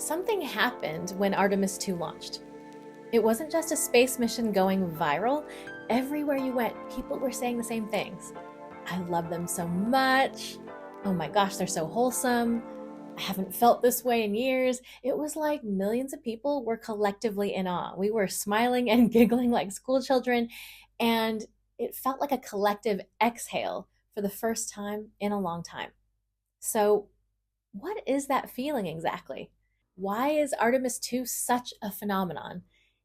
Something happened when Artemis 2 launched. It wasn't just a space mission going viral. Everywhere you went, people were saying the same things. I love them so much. Oh my gosh, they're so wholesome. I haven't felt this way in years. It was like millions of people were collectively in awe. We were smiling and giggling like school children, and it felt like a collective exhale for the first time in a long time. So, what is that feeling exactly? Why is Artemis 2 such a phenomenon?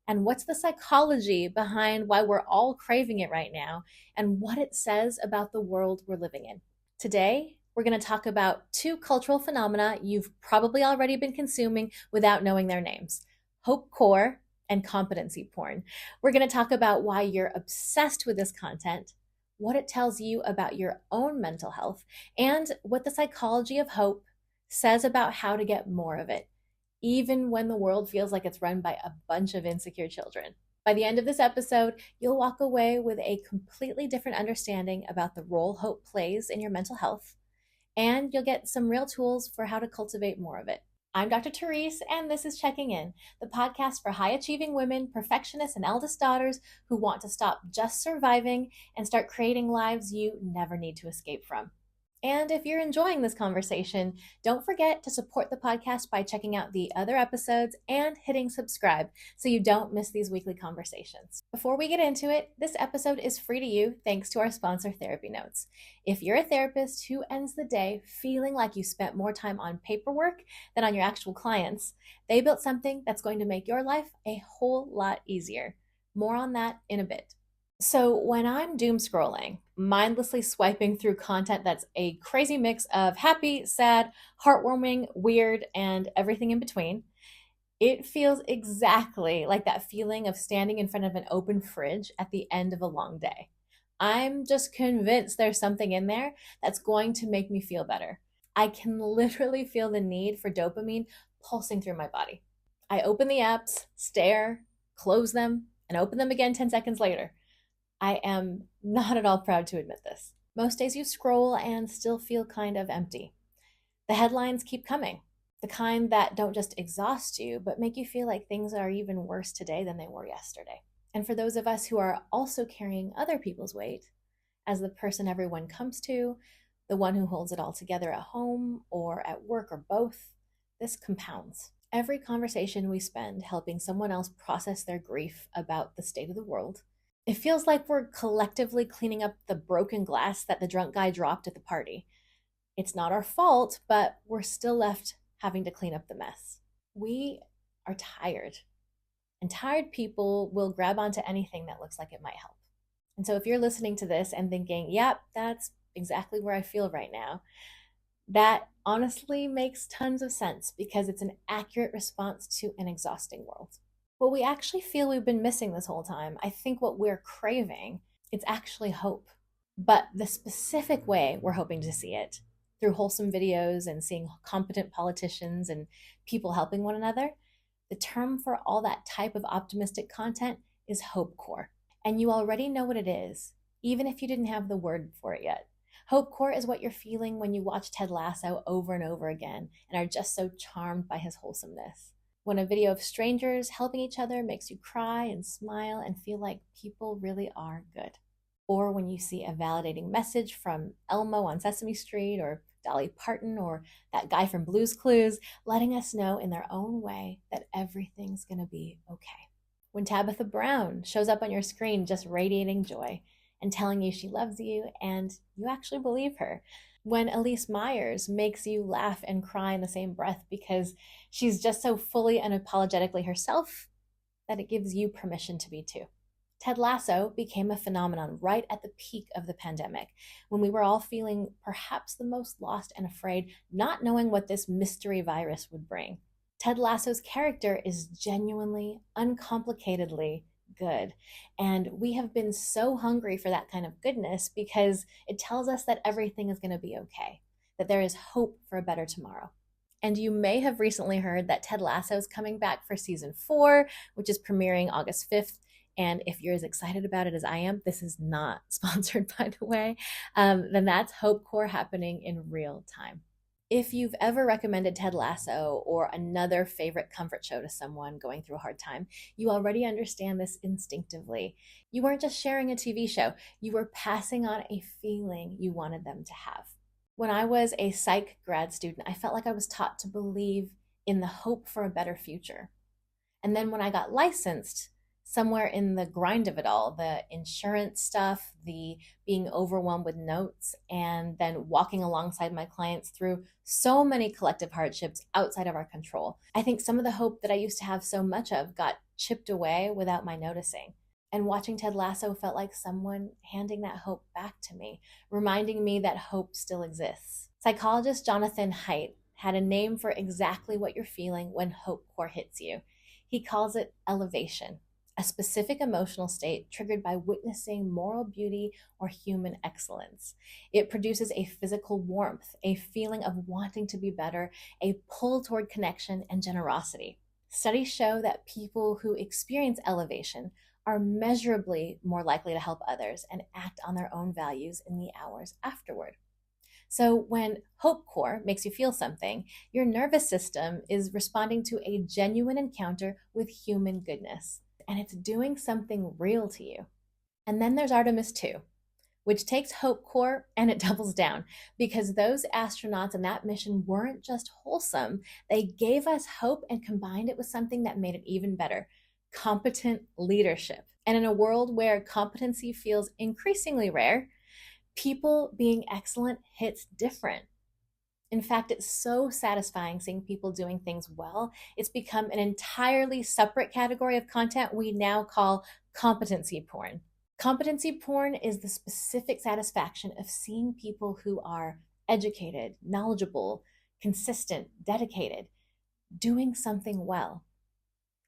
And what's the psychology behind why we're all craving it right now and what it says about the world we're living in? Today, we're going to talk about two cultural phenomena you've probably already been consuming without knowing their names: Hopecore and competency porn. We're going to talk about why you're obsessed with this content, what it tells you about your own mental health, and what the psychology of hope says about how to get more of it, even when the world feels like it's run by a bunch of insecure children. By the end of this episode, you'll walk away with a completely different understanding about the role hope plays in your mental health, and you'll get some real tools for how to cultivate more of it. I'm Dr. Therese, and this is Checking In, the podcast for high-achieving women, perfectionists, and eldest daughters who want to stop just surviving and start creating lives you never need to escape from. And if you're enjoying this conversation, don't forget to support the podcast by checking out the other episodes and hitting subscribe so you don't miss these weekly conversations. Before we get into it, this episode is free to you thanks to our sponsor, Therapy Notes. If you're a therapist who ends the day feeling like you spent more time on paperwork than on your actual clients, they built something that's going to make your life a whole lot easier. More on that in a bit. So when I'm doom scrolling, mindlessly swiping through content that's a crazy mix of happy, sad, heartwarming, weird, and everything in between, it feels exactly like that feeling of standing in front of an open fridge at the end of a long day. I'm just convinced there's something in there that's going to make me feel better. I can literally feel the need for dopamine pulsing through my body. I open the apps, stare, close them, and open them again 10 seconds later. I am not at all proud to admit this. Most days you scroll and still feel kind of empty. The headlines keep coming, the kind that don't just exhaust you, but make you feel like things are even worse today than they were yesterday. And for those of us who are also carrying other people's weight, as the person everyone comes to, the one who holds it all together at home or at work or both, this compounds. Every conversation we spend helping someone else process their grief about the state of the world, it feels like we're collectively cleaning up the broken glass that the drunk guy dropped at the party. It's not our fault, but we're still left having to clean up the mess. We are tired, and tired people will grab onto anything that looks like it might help. And so if you're listening to this and thinking, yep, that's exactly where I feel right now, that honestly makes tons of sense because it's an accurate response to an exhausting world. What we actually feel we've been missing this whole time, I think what we're craving, it's actually hope. But the specific way we're hoping to see it, through wholesome videos and seeing competent politicians and people helping one another, the term for all that type of optimistic content is Hopecore. And you already know what it is, even if you didn't have the word for it yet. Hopecore is what you're feeling when you watch Ted Lasso over and over again and are just so charmed by his wholesomeness. When a video of strangers helping each other makes you cry and smile and feel like people really are good. Or when you see a validating message from Elmo on Sesame Street or Dolly Parton or that guy from Blue's Clues letting us know in their own way that everything's going to be okay. When Tabitha Brown shows up on your screen just radiating joy and telling you she loves you and you actually believe her. When Elise Myers makes you laugh and cry in the same breath because she's just so fully and unapologetically herself that it gives you permission to be too. Ted Lasso became a phenomenon right at the peak of the pandemic, when we were all feeling perhaps the most lost and afraid, not knowing what this mystery virus would bring. Ted Lasso's character is genuinely, uncomplicatedly good. And we have been so hungry for that kind of goodness because it tells us that everything is going to be okay, that there is hope for a better tomorrow. And you may have recently heard that Ted Lasso is coming back for season 4, which is premiering August 5th. And if you're as excited about it as I am, this is not sponsored, by the way, then that's Hopecore happening in real time. If you've ever recommended Ted Lasso or another favorite comfort show to someone going through a hard time, you already understand this instinctively. You weren't just sharing a TV show, you were passing on a feeling you wanted them to have. When I was a psych grad student, I felt like I was taught to believe in the hope for a better future. And then when I got licensed, somewhere in the grind of it all, the insurance stuff, the being overwhelmed with notes, and then walking alongside my clients through so many collective hardships outside of our control, I think some of the hope that I used to have so much of got chipped away without my noticing. And watching Ted Lasso felt like someone handing that hope back to me, reminding me that hope still exists. Psychologist Jonathan Haidt had a name for exactly what you're feeling when Hopecore hits you. He calls it elevation, a specific emotional state triggered by witnessing moral beauty or human excellence. It produces a physical warmth, a feeling of wanting to be better, a pull toward connection and generosity. Studies show that people who experience elevation are measurably more likely to help others and act on their own values in the hours afterward. So when Hopecore makes you feel something, your nervous system is responding to a genuine encounter with human goodness, and it's doing something real to you. And then there's Artemis 2, which takes Hopecore and it doubles down, because those astronauts and that mission weren't just wholesome, they gave us hope and combined it with something that made it even better: competent leadership. And in a world where competency feels increasingly rare, people being excellent hits different. In fact, it's so satisfying seeing people doing things well. It's become an entirely separate category of content we now call competency porn. Competency porn is the specific satisfaction of seeing people who are educated, knowledgeable, consistent, dedicated, doing something well.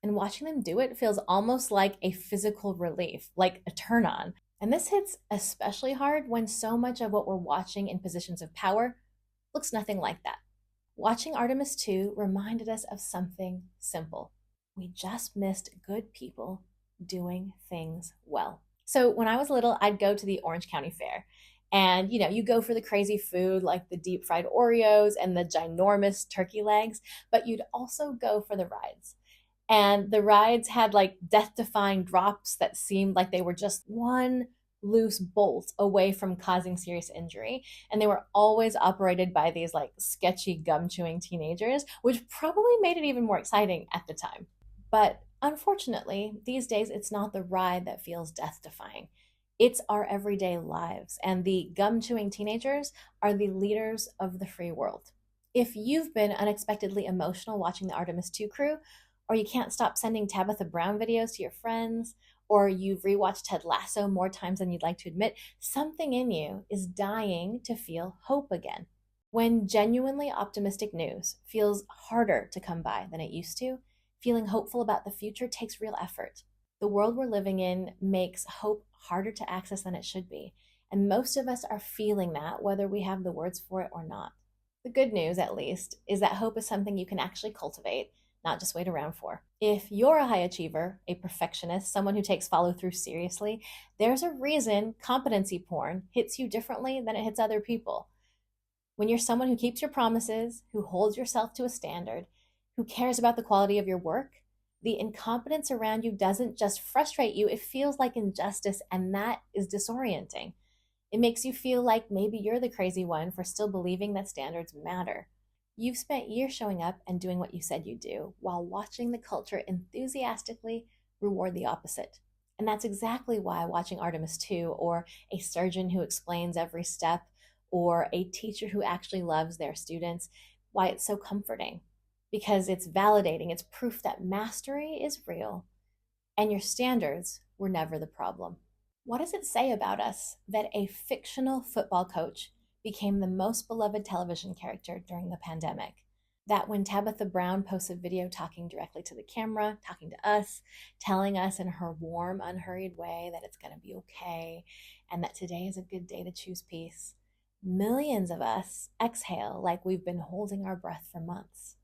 And watching them do it feels almost like a physical relief, like a turn on. And this hits especially hard when so much of what we're watching in positions of power looks nothing like that. Watching Artemis 2 reminded us of something simple. We just missed good people doing things well. So when I was little, I'd go to the Orange County Fair. And you go for the crazy food like the deep fried Oreos and the ginormous turkey legs, but you'd also go for the rides. And the rides had like death defying drops that seemed like they were just one loose bolt away from causing serious injury. And they were always operated by these like sketchy gum chewing teenagers, which probably made it even more exciting at the time. But unfortunately, these days it's not the ride that feels death defying. It's our everyday lives. And the gum chewing teenagers are the leaders of the free world. If you've been unexpectedly emotional watching the Artemis 2 crew, or you can't stop sending Tabitha Brown videos to your friends, or you've rewatched Ted Lasso more times than you'd like to admit, something in you is dying to feel hope again. When genuinely optimistic news feels harder to come by than it used to, feeling hopeful about the future takes real effort. The world we're living in makes hope harder to access than it should be, and most of us are feeling that whether we have the words for it or not. The good news, at least, is that hope is something you can actually cultivate, not just wait around for. If you're a high achiever, a perfectionist, someone who takes follow through seriously, there's a reason competency porn hits you differently than it hits other people. When you're someone who keeps your promises, who holds yourself to a standard, who cares about the quality of your work, the incompetence around you doesn't just frustrate you, it feels like injustice, and that is disorienting. It makes you feel like maybe you're the crazy one for still believing that standards matter. You've spent years showing up and doing what you said you'd do, while watching the culture enthusiastically reward the opposite. And that's exactly why watching Artemis 2, or a surgeon who explains every step, or a teacher who actually loves their students, why it's so comforting. Because it's validating, it's proof that mastery is real, and your standards were never the problem. What does it say about us that a fictional football coach became the most beloved television character during the pandemic? That when Tabitha Brown posts a video talking directly to the camera, talking to us, telling us in her warm, unhurried way that it's going to be okay, and that today is a good day to choose peace, millions of us exhale like we've been holding our breath for months.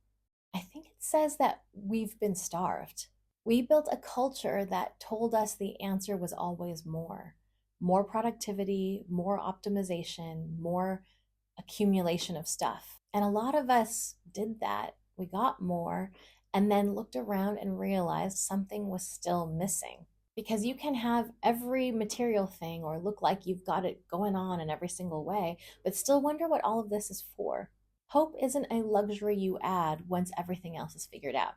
I think it says that we've been starved. We built a culture that told us the answer was always more. More productivity, more optimization, more accumulation of stuff. And a lot of us did that. We got more and then looked around and realized something was still missing. Because you can have every material thing or look like you've got it going on in every single way, but still wonder what all of this is for. Hope isn't a luxury you add once everything else is figured out.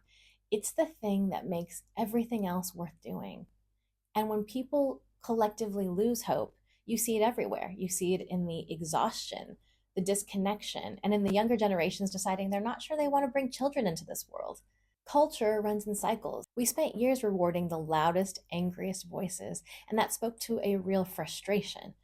It's the thing that makes everything else worth doing. And when people collectively lose hope, you see it everywhere. You see it in the exhaustion, the disconnection, and in the younger generations deciding they're not sure they want to bring children into this world. Culture runs in cycles. We spent years rewarding the loudest, angriest voices, and that spoke to a real frustration.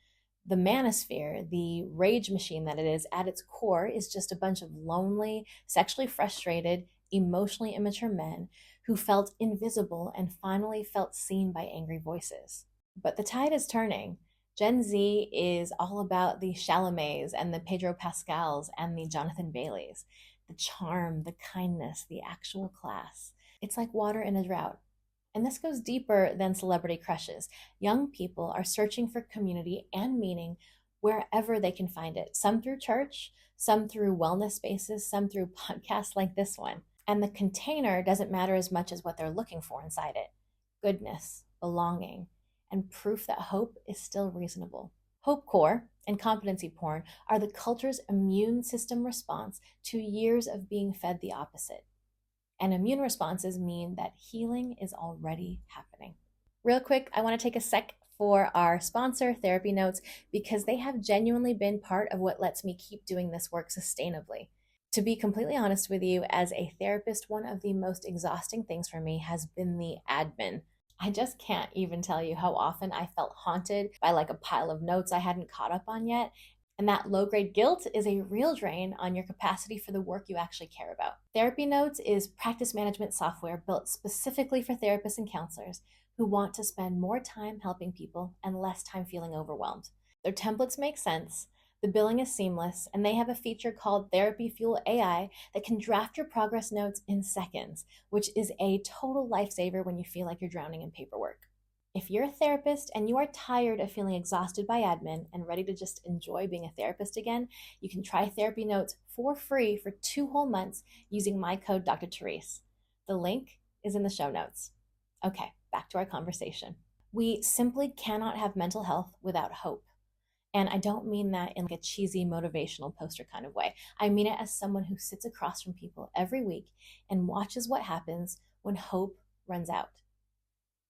The manosphere, the rage machine that it is, at its core, is just a bunch of lonely, sexually frustrated, emotionally immature men who felt invisible and finally felt seen by angry voices. But the tide is turning. Gen Z is all about the Chalamets and the Pedro Pascals and the Jonathan Baileys, the charm, the kindness, the actual class. It's like water in a drought. And this goes deeper than celebrity crushes. Young people are searching for community and meaning wherever they can find it. Some through church, some through wellness spaces, some through podcasts like this one. And the container doesn't matter as much as what they're looking for inside it: goodness, belonging, and proof that hope is still reasonable. Hopecore and competency porn are the culture's immune system response to years of being fed the opposite. And immune responses mean that healing is already happening. Real quick, I want to take a sec for our sponsor, Therapy Notes, because they have genuinely been part of what lets me keep doing this work sustainably. To be completely honest with you, as a therapist, one of the most exhausting things for me has been the admin. I just can't even tell you how often I felt haunted by like a pile of notes I hadn't caught up on yet. And that low grade guilt is a real drain on your capacity for the work you actually care about. Therapy Notes is practice management software built specifically for therapists and counselors who want to spend more time helping people and less time feeling overwhelmed. Their templates make sense, the billing is seamless, and they have a feature called Therapy Fuel AI that can draft your progress notes in seconds, which is a total lifesaver when you feel like you're drowning in paperwork. If you're a therapist and you are tired of feeling exhausted by admin and ready to just enjoy being a therapist again, you can try Therapy Notes for free for 2 whole months using my code Dr. Therese. The link is in the show notes. Okay, back to our conversation. We simply cannot have mental health without hope. And I don't mean that in like a cheesy motivational poster kind of way. I mean it as someone who sits across from people every week and watches what happens when hope runs out.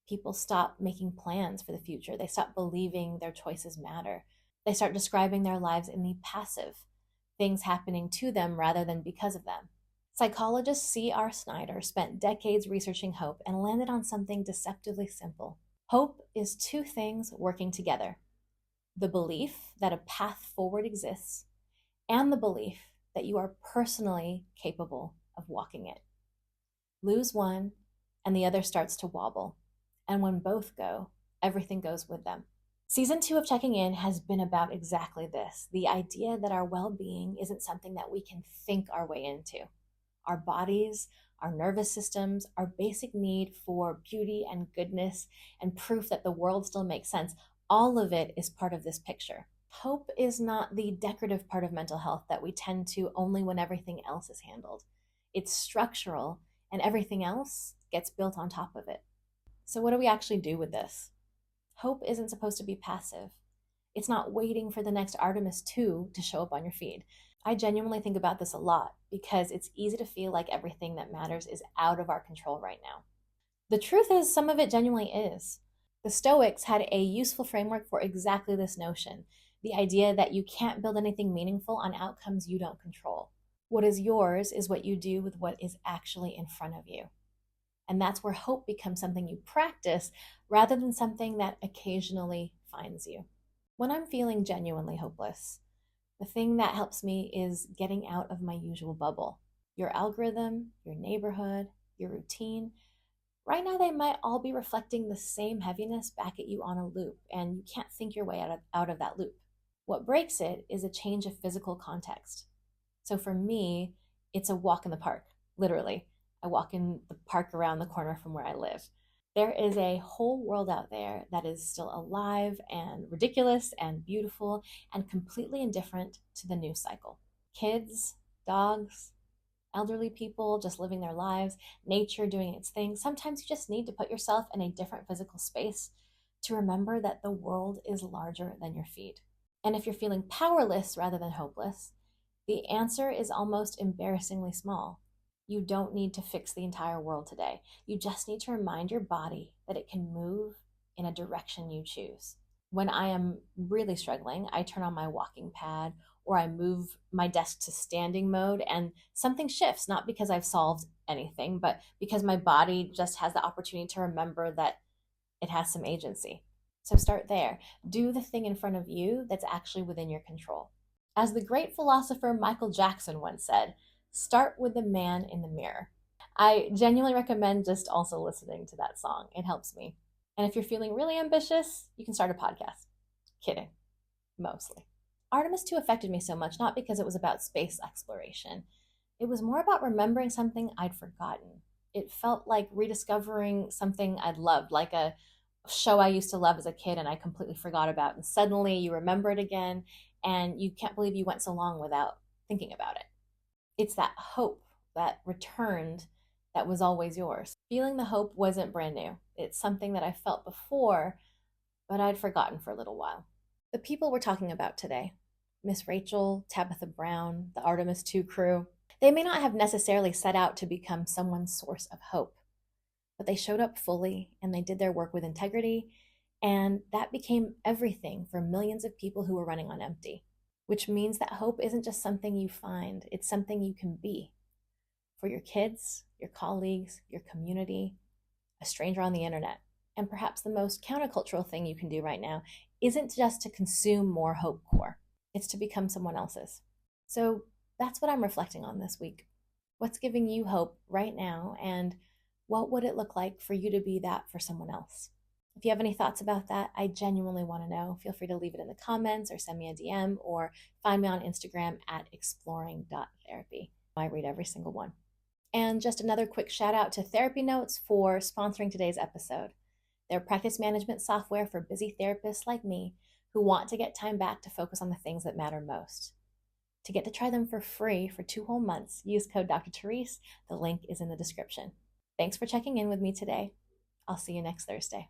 People stop making plans for the future. They stop believing their choices matter. They start describing their lives in the passive, things happening to them rather than because of them. Psychologist C.R. Snyder spent decades researching hope and landed on something deceptively simple. Hope is 2 things working together: the belief that a path forward exists, and the belief that you are personally capable of walking it. Lose one, and the other starts to wobble. And when both go, everything goes with them. Season 2 of Checking In has been about exactly this: the idea that our well-being isn't something that we can think our way into. Our bodies, our nervous systems, our basic need for beauty and goodness and proof that the world still makes sense, all of it is part of this picture. Hope is not the decorative part of mental health that we tend to only when everything else is handled. It's structural, and everything else gets built on top of it. So what do we actually do with this? Hope isn't supposed to be passive. It's not waiting for the next Artemis 2 to show up on your feed. I genuinely think about this a lot because it's easy to feel like everything that matters is out of our control right now. The truth is, some of it genuinely is. The Stoics had a useful framework for exactly this notion: the idea that you can't build anything meaningful on outcomes you don't control. What is yours is what you do with what is actually in front of you. And that's where hope becomes something you practice rather than something that occasionally finds you. When I'm feeling genuinely hopeless, the thing that helps me is getting out of my usual bubble. Your algorithm, your neighborhood, your routine. Right now, they might all be reflecting the same heaviness back at you on a loop, and you can't think your way out of that loop. What breaks it is a change of physical context. So for me, it's a walk in the park, literally. I walk in the park around the corner from where I live. There is a whole world out there that is still alive and ridiculous and beautiful and completely indifferent to the news cycle. Kids, dogs, elderly people just living their lives, nature doing its thing. Sometimes you just need to put yourself in a different physical space to remember that the world is larger than your feet. And if you're feeling powerless rather than hopeless, the answer is almost embarrassingly small. You don't need to fix the entire world today. You just need to remind your body that it can move in a direction you choose. When I am really struggling, I turn on my walking pad or I move my desk to standing mode and something shifts, not because I've solved anything, but because my body just has the opportunity to remember that it has some agency. So start there. Do the thing in front of you that's actually within your control. As the great philosopher Michael Jackson once said, start with the man in the mirror. I genuinely recommend just also listening to that song. It helps me. And if you're feeling really ambitious, you can start a podcast. Kidding, mostly. Artemis 2 affected me so much, not because it was about space exploration. It was more about remembering something I'd forgotten. It felt like rediscovering something I'd loved, like a show I used to love as a kid and I completely forgot about. And suddenly you remember it again and you can't believe you went so long without thinking about it. It's that hope that returned that was always yours. Feeling the hope wasn't brand new. It's something that I felt before, but I'd forgotten for a little while. The people we're talking about today, Miss Rachel, Tabitha Brown, the Artemis 2 crew, they may not have necessarily set out to become someone's source of hope, but they showed up fully and they did their work with integrity, and that became everything for millions of people who were running on empty, which means that hope isn't just something you find, it's something you can be for your kids, your colleagues, your community, a stranger on the internet. And perhaps the most countercultural thing you can do right now isn't just to consume more Hopecore, it's to become someone else's. So that's what I'm reflecting on this week. What's giving you hope right now, and what would it look like for you to be that for someone else? If you have any thoughts about that, I genuinely want to know. Feel free to leave it in the comments or send me a DM or find me on Instagram at exploring.therapy. I read every single one. And just another quick shout out to Therapy Notes for sponsoring today's episode. They're practice management software for busy therapists like me who want to get time back to focus on the things that matter most. To get to try them for free for 2 whole months, use code Dr. Therese. The link is in the description. Thanks for checking in with me today. I'll see you next Thursday.